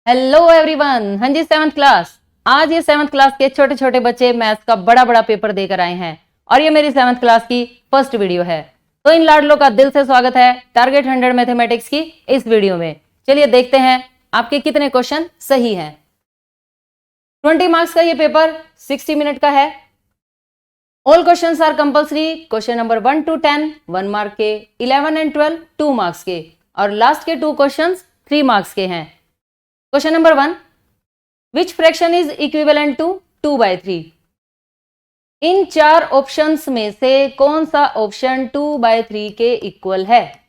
Hello everyone. हाँ जी, 7th class. आज ये 7th क्लास के छोटे छोटे बच्चे मैथ्स का बड़ा बड़ा पेपर देकर आए हैं और ये मेरी 7th क्लास की फर्स्ट वीडियो है। तो इन लाडलों का दिल से स्वागत है टारगेट 100 मैथमेटिक्स की इस वीडियो में। चलिए देखते हैं आपके कितने क्वेश्चन सही हैं। 20 मार्क्स का ये पेपर 60 मिनट का है। All questions are compulsory. Question number 1 to 10 1 mark के, 11 and 12 2 मार्क्स के और लास्ट के 2 क्वेश्चंस 3 मार्क्स के हैं। Question number 1, which fraction is equivalent to 2/3? इन 4 ऑप्शंस में से कौन सा ऑप्शन 2/3 के इक्वल है?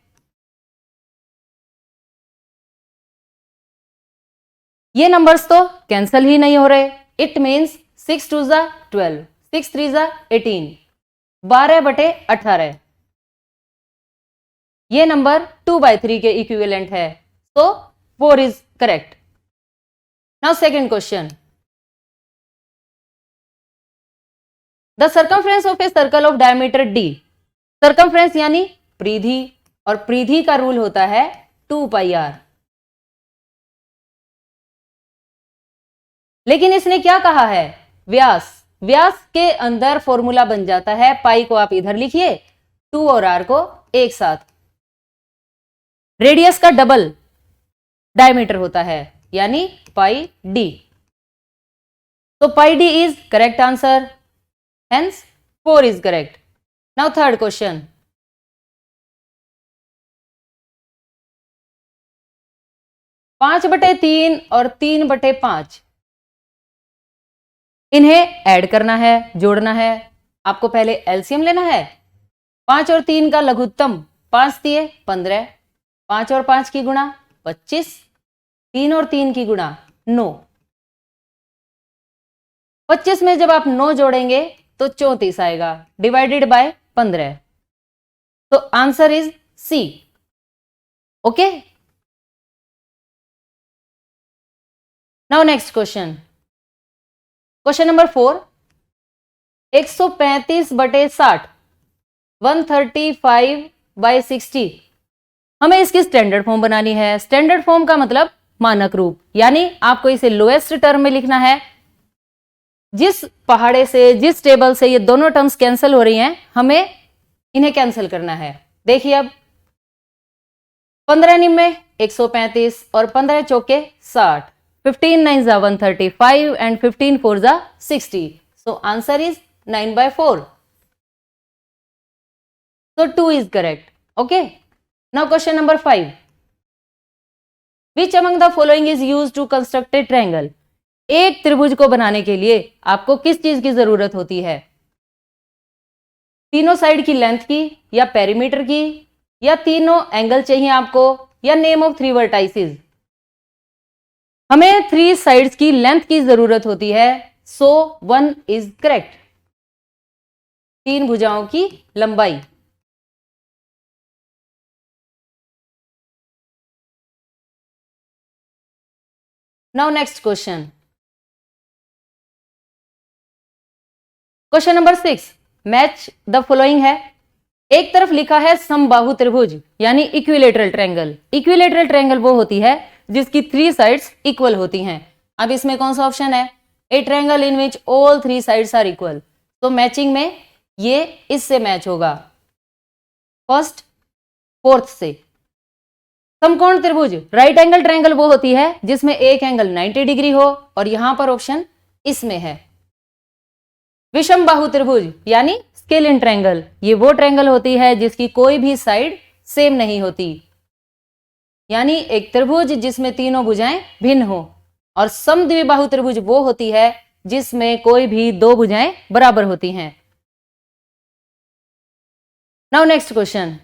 ये नंबर्स तो कैंसल ही नहीं हो रहे। It means 6 2 12, 6 3 18, 12/18। ये नंबर 2/3 के इक्विवेलेंट है, so 4 is correct. Now second question, the circumference of a circle of diameter d। Circumference यानी परिधि, और परिधि का रूल होता है 2πr। लेकिन इसने क्या कहा है? व्यास। व्यास के अंदर फॉर्मूला बन जाता है, पाई को आप इधर लिखिए, 2 और r को एक साथ। रेडियस का डबल डायमीटर होता है, यानी पाई d। तो पाई d is correct answer, hence 4 is correct. Now third question, 5/3 और 3/5 इन्हें ऐड करना है, जोड़ना है। आपको पहले एलसीएम लेना है। 5 और 3 का लघुत्तम, 5 दिए 15, 5 और 5 की गुणा 25, 3 और 3 की गुणा 9। 25 में जब आप 9 जोड़ेंगे तो 34 आएगा, डिवाइडेड बाय 15। तो answer is C. Okay, now next question, question number 4, 135/60, 135/60। हमें इसकी स्टैंडर्ड फॉर्म बनानी है। स्टैंडर्ड फॉर्म का मतलब मानक रूप, यानी आपको इसे लोएस्ट टर्म में लिखना है। जिस पहाड़े से, जिस टेबल से ये दोनों टर्म्स कैंसिल हो रही हैं, हमें इन्हें कैंसिल करना है। देखिए अब 15 निम्न 135 और 15 चौके 60, 15 9 135 and 15 4 60। So answer is 9/4। So 2 is correct. Okay. Now question number 5. Which among the following is used to construct a triangle? एक त्रिभुज को बनाने के लिए आपको किस चीज की जरूरत होती है? तीनों साइड की लेंथ की, या पेरीमीटर की, या तीनों एंगल चाहिए आपको, या नेम ऑफ 3 वर्टाइसेस? हमें 3 साइड्स की लेंथ की जरूरत होती है, सो 1 इज करेक्ट। 3 भुजाओं की लंबाई। Now next question, question number 6, match the following है। एक तरफ लिखा है समबाहु त्रिभुज, यानी इक्विलेटरल ट्रायंगल। इक्विलेटरल ट्रायंगल वो होती है जिसकी 3 साइड्स इक्वल होती हैं। अब इसमें कौन सा ऑप्शन है? A triangle in which all 3 sides are equal. तो मैचिंग में ये इससे मैच होगा, फर्स्ट फोर्थ से। समकोण त्रिभुज, राइट एंगल ट्रायंगल वो होती है जिसमें एक एंगल 90 डिग्री हो, और यहां पर ऑप्शन इसमें है। विषम बाहु त्रिभुज यानी स्केलिन ट्रायंगल, ये वो ट्रायंगल होती है जिसकी कोई भी साइड सेम नहीं होती, यानी एक त्रिभुज जिसमें तीनों भुजाएं भिन्न हो। और समद्विबाहु त्रिभुज वो होती है जिसमें कोई भी 2 भुजाएं बराबर होती हैं। Now next question,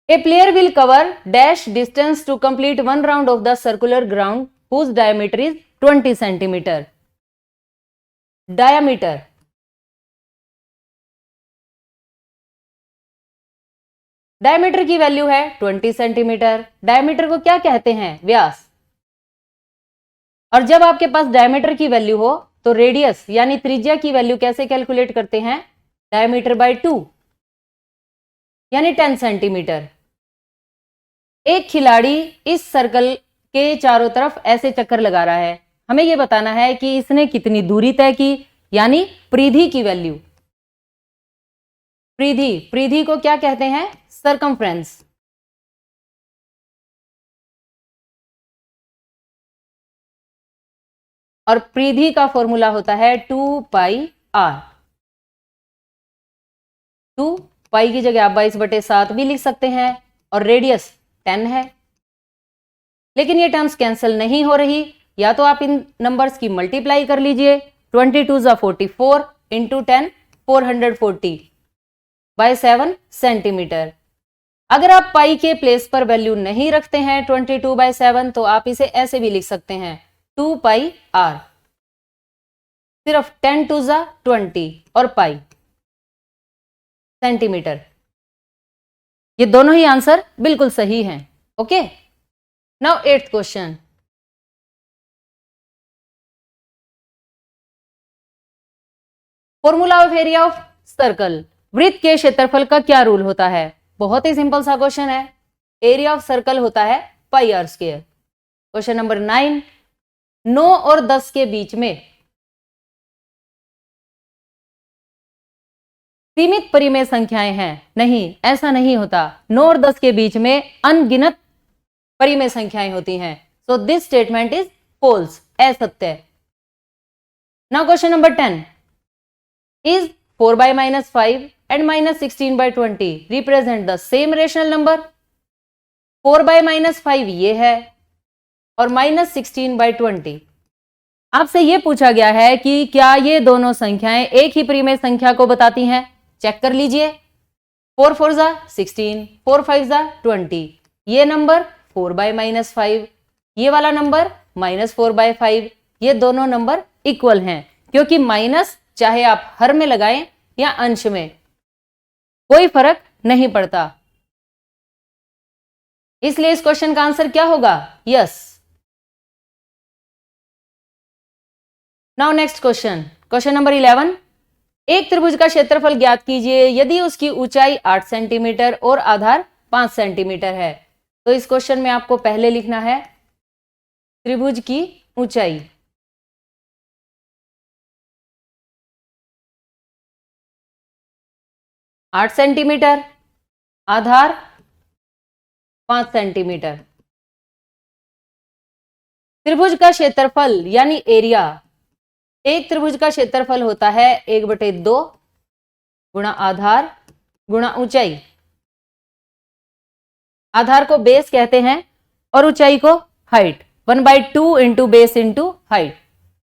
A player will cover dash distance to complete 1 round of the circular ground whose diameter is 20 centimeter. Diameter. Diameter की वैल्यू है 20 सेंटीमीटर। डायमीटर को क्या कहते हैं? व्यास। और जब आपके पास डायमीटर की वैल्यू हो तो रेडियस यानी त्रिज्या की वैल्यू कैसे कैलकुलेट करते हैं? डायमीटर बाय 2 यानी 10 सेंटीमीटर। एक खिलाड़ी इस सर्कल के चारों तरफ ऐसे चक्कर लगा रहा है, हमें यह बताना है कि इसने कितनी दूरी तय की, यानी परिधि की वैल्यू। परिधि को क्या कहते हैं? सरकमफ्रेंस। और परिधि का फॉर्मूला होता है 2πr। 2π की जगह आप 22/7 भी लिख सकते हैं, और रेडियस 10 है। लेकिन ये टर्म्स कैंसिल नहीं हो रही, या तो आप इन नंबर्स की मल्टीप्लाई कर लीजिए। 22 × 44 × 10 440/7 सेंटीमीटर। अगर आप पाई के प्लेस पर वैल्यू नहीं रखते हैं 22/7, तो आप इसे ऐसे भी लिख सकते हैं 2πr। सिर्फ 10 2 × 20 और पाई सेंटीमीटर। ये दोनों ही आंसर बिल्कुल सही हैं। Okay, now 8th question. Formula of area of circle. वृत्त के क्षेत्रफल का क्या रूल होता है? बहुत ही सिंपल सा क्वेश्चन है। एरिया ऑफ सर्कल होता है πr²। क्वेश्चन नंबर 9, 9 और 10 के बीच में सीमित परिमेय संख्याएं हैं। नहीं, ऐसा नहीं होता। 9 और 10 के बीच में अनगिनत परिमेय संख्याएं होती हैं। So this statement is false, असत्य। Now question number 10, is 4/-5 and -16/20 represent the same rational number? 4/-5 ये है, और -16/20। आपसे यह पूछा गया है कि क्या ये दोनों संख्याएं एक ही परिमेय संख्या को बताती हैं? चेक कर लीजिए। 4 4 = 16, 4 5 = 20। ये नंबर 4/-5, ये वाला नंबर -4/5, ये दोनों नंबर इक्वल हैं, क्योंकि माइनस चाहे आप हर में लगाएं या अंश में, कोई फर्क नहीं पड़ता। इसलिए इस क्वेश्चन का आंसर क्या होगा? Yes. Now next question, question number 11। एक त्रिभुज का क्षेत्रफल ज्ञात कीजिए यदि उसकी ऊंचाई 8 सेंटीमीटर और आधार 5 सेंटीमीटर है। तो इस क्वेश्चन में आपको पहले लिखना है त्रिभुज की ऊंचाई। आठ सेंटीमीटर, आधार 5 सेंटीमीटर। त्रिभुज का क्षेत्रफल यानी एरिया, एक त्रिभुज का क्षेत्रफल होता है 1/2 गुणा आधार गुणा ऊंचाई। आधार को बेस कहते हैं और ऊंचाई को height. 1/2 into base into height.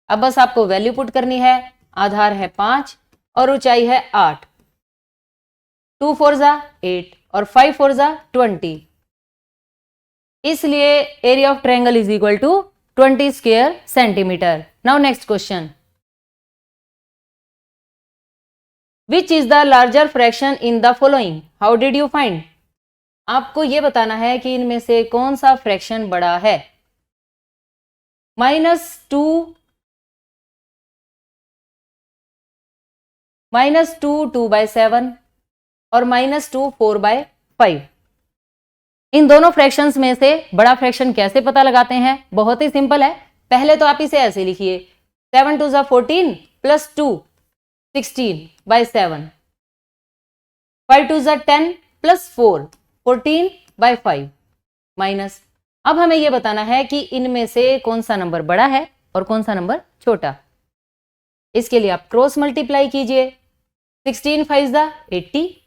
अब बस आपको वैल्यू पुट करनी है। आधार है 5 और ऊंचाई है 8। 2 4 = 8 और 5 4 = 20। इसलिए area of triangle is equal to 20 square centimetre. Now next question, which is the larger fraction in the following? How did you find? आपको यह बताना है कि इनमें से कौन सा फ्रैक्शन बड़ा है। -2 2/7 और -2 4/5। इन दोनों फ्रैक्शंस में से बड़ा फ्रैक्शन कैसे पता लगाते हैं? बहुत ही सिंपल है। पहले तो आप इसे ऐसे लिखिए, 7 2 = 14 + 2 16/7, 5 2 = 10 + 4 14/5 माइनस। अब हमें यह बताना है कि इनमें से कौन सा नंबर बड़ा है और कौन सा नंबर छोटा। इसके लिए आप क्रॉस मल्टीप्लाई कीजिए। 16 5 = 80,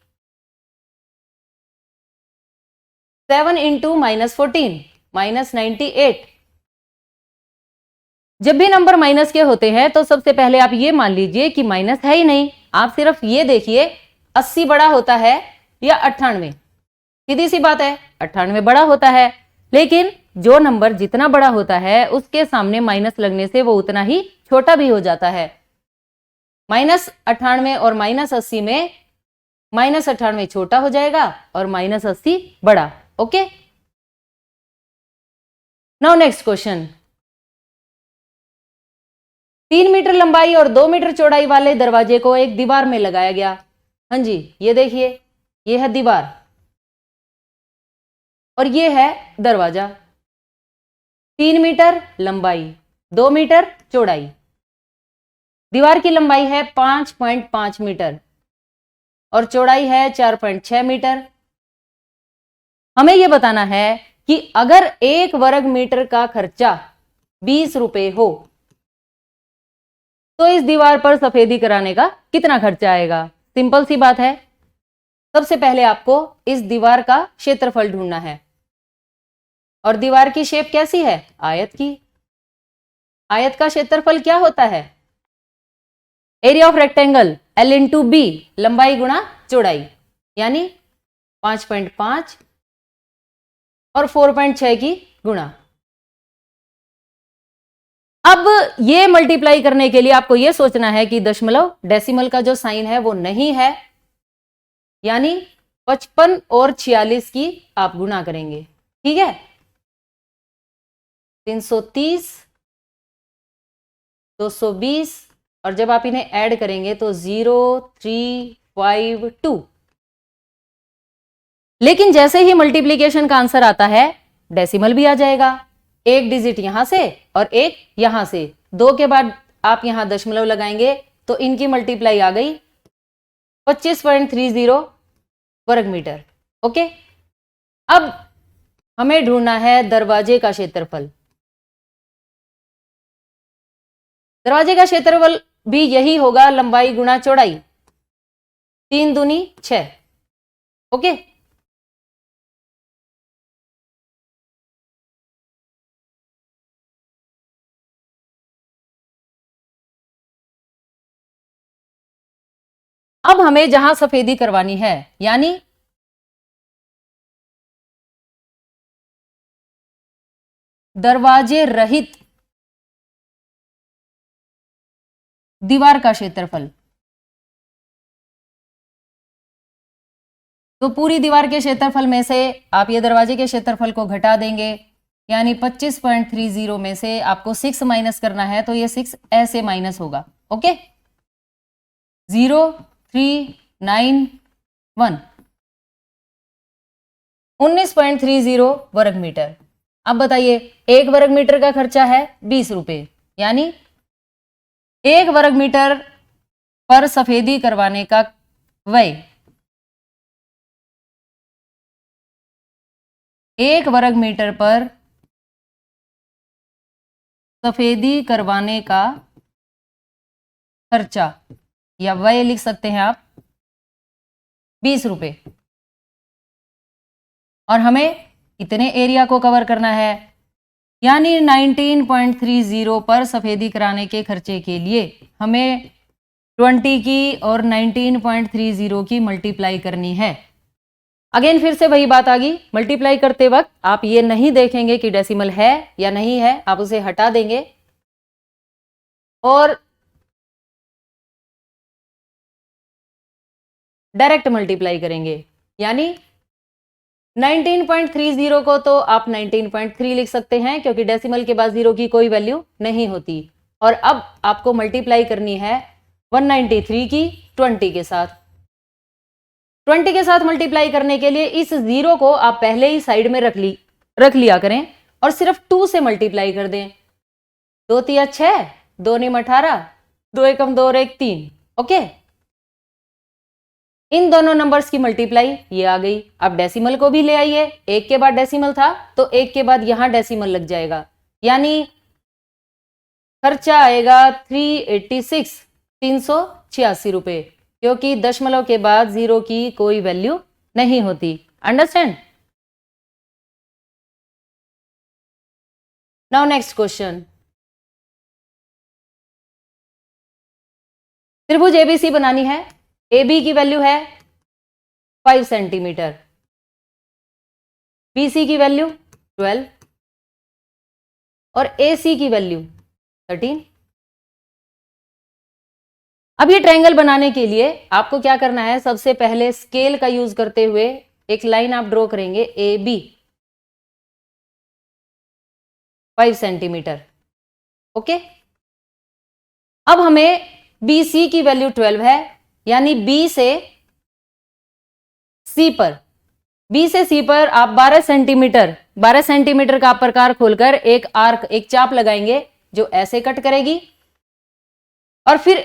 7 इंटू -14 -98। जब भी नंबर माइनस के होते हैं तो सबसे पहले आप ये मान लीजिए कि माइनस है ही नहीं। आप सिर्फ ये देखिए 80 बड़ा होता है या 98। सीधी सी बात है, 98 बड़ा होता है। लेकिन जो नंबर जितना बड़ा होता है उसके सामने माइनस लगने से वो उतना ही छोटा भी हो जाता है। -98 और -80 में -98 छोटा हो जाएगा और -80 बड़ा। Okay, now next question, 3 metre लंबाई और 2 मीटर चौड़ाई वाले दरवाजे को एक दीवार में लगाया गया। हाँ जी, ये देखिए, ये है दीवार और ये है दरवाजा। 3 मीटर लंबाई, 2 मीटर चौड़ाई। दीवार की लंबाई है 5.5 मीटर और चौड़ाई है 4.6 मीटर। हमें यह बताना है कि अगर 1 वर्ग मीटर का खर्चा 20 रुपए हो तो इस दीवार पर सफेदी कराने का कितना खर्चा आएगा। सिंपल सी बात है। सबसे पहले आपको इस दीवार का क्षेत्रफल ढूंढना है और दीवार की शेप कैसी है, आयत की। आयत का क्षेत्रफल क्या होता है, area of rectangle L into B, लंबाई गुणा चौड़ाई, यानी 5.5 और 4.6 की गुणा। अब ये मल्टीप्लाई करने के लिए आपको यह सोचना है कि दशमलव डेसिमल का जो साइन है वो नहीं है, यानी 55 और 46 की आप गुणा करेंगे। ठीक है, 330, 220 और जब आप इन्हें ऐड करेंगे तो 0352। लेकिन जैसे ही मल्टीप्लीकेशन का आंसर आता है डेसिमल भी आ जाएगा। एक डिजिट यहां से और एक यहां से, 2 के बाद आप यहां दशमलव लगाएंगे तो इनकी मल्टीप्लाई आ गई 25.30 वर्ग मीटर। ओके, अब हमें ढूंढना है दरवाजे का क्षेत्रफल। दरवाजे का क्षेत्रफल भी यही होगा, लंबाई गुणा चौड़ाई, 3 दूनी 6। ओके, अब हमें जहां सफेदी करवानी है, यानी दरवाजे रहित दीवार का क्षेत्रफल, तो पूरी दीवार के क्षेत्रफल में से आप ये दरवाजे के क्षेत्रफल को घटा देंगे, यानी 25.30 में से आपको 6 माइनस करना है, तो ये 6 ऐसे माइनस होगा। ओके, 0391, 19.30 वर्ग मीटर। अब बताइए, 1 वर्ग मीटर का खर्चा है 20 रुपए, यानी 1 वर्ग मीटर पर सफेदी करवाने का व्यय 1 वर्ग मीटर पर सफेदी करवाने का खर्चा या व्यय लिख सकते हैं आप 20 रुपए, और हमें इतने एरिया को कवर करना है, यानी 19.30 पर सफेदी कराने के खर्चे के लिए हमें 20 की और 19.30 की मल्टीप्लाई करनी है। अगेन फिर से वही बात आ गई, मल्टीप्लाई करते वक्त आप ये नहीं देखेंगे कि डेसिमल है या नहीं है, आप उसे हटा देंगे और डायरेक्ट मल्टीप्लाई करेंगे। यानी 19.30 को तो आप 19.3 लिख सकते हैं, क्योंकि डेसिमल के बाद 0 की कोई वैल्यू नहीं होती। और अब आपको मल्टीप्लाई करनी है 193 की 20 के साथ। 20 के साथ मल्टीप्लाई करने के लिए इस 0 को आप पहले ही साइड में रख लिया करें और सिर्फ 2 से मल्टीप्लाई कर दें। 2 तिया 6, 2 निम 18, 2 एकम 2 और 1 3। ओके, इन दोनों नंबर्स की मल्टीप्लाई ये आ गई। अब डेसिमल को भी ले आइए, 1 के बाद डेसिमल था तो 1 के बाद यहां डेसिमल लग जाएगा, यानी खर्चा आएगा 386 रुपए, क्योंकि दशमलव के बाद 0 की कोई वैल्यू नहीं होती। अंडरस्टैंड? Now next question. त्रिभुज एबीसी बनानी है। AB की वैल्यू है 5 सेंटीमीटर, BC की वैल्यू 12 और AC की वैल्यू 13। अब ये ट्रायंगल बनाने के लिए आपको क्या करना है, सबसे पहले स्केल का यूज करते हुए एक लाइन आप ड्रॉ करेंगे, AB 5 सेंटीमीटर। ओके, अब हमें BC की वैल्यू 12 है, यानी B से C पर बी से सी पर आप 12 सेंटीमीटर का आप प्रकार खोलकर एक आर्क, एक चाप लगाएंगे जो ऐसे कट करेगी, और फिर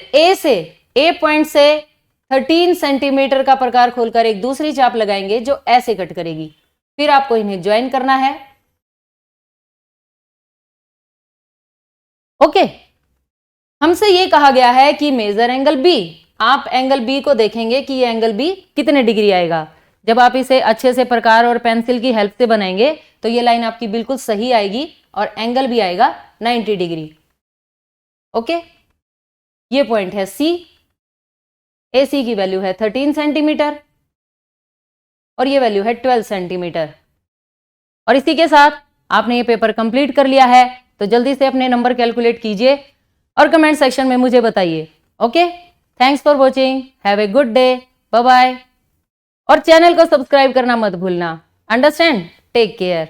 ए पॉइंट से 13 सेंटीमीटर का प्रकार खोलकर एक दूसरी चाप लगाएंगे जो ऐसे कट करेगी। फिर आपको इन्हें ज्वाइन करना है। ओके, हमसे ये कहा गया है कि मेजर एंगल बी। आप एंगल बी को देखेंगे कि ये एंगल बी कितने डिग्री आएगा। जब आप इसे अच्छे से प्रकार और पेंसिल की हेल्प से बनाएंगे तो ये लाइन आपकी बिल्कुल सही आएगी और एंगल भी आएगा 90 डिग्री। ओके, ये पॉइंट है सी। ए सी की वैल्यू है 13 सेंटीमीटर और ये वैल्यू है 12 सेंटीमीटर। और इसी के साथ आपने ये पेपर कंप्लीट कर लिया है, तो जल्दी से अपने नंबर कैलकुलेट कीजिए और कमेंट सेक्शन में मुझे बताइए। Okay, thanks for watching, have a good day, bye bye. और चैनल को सब्सक्राइब करना मत भूलना। अंडरस्टैंड? Take care.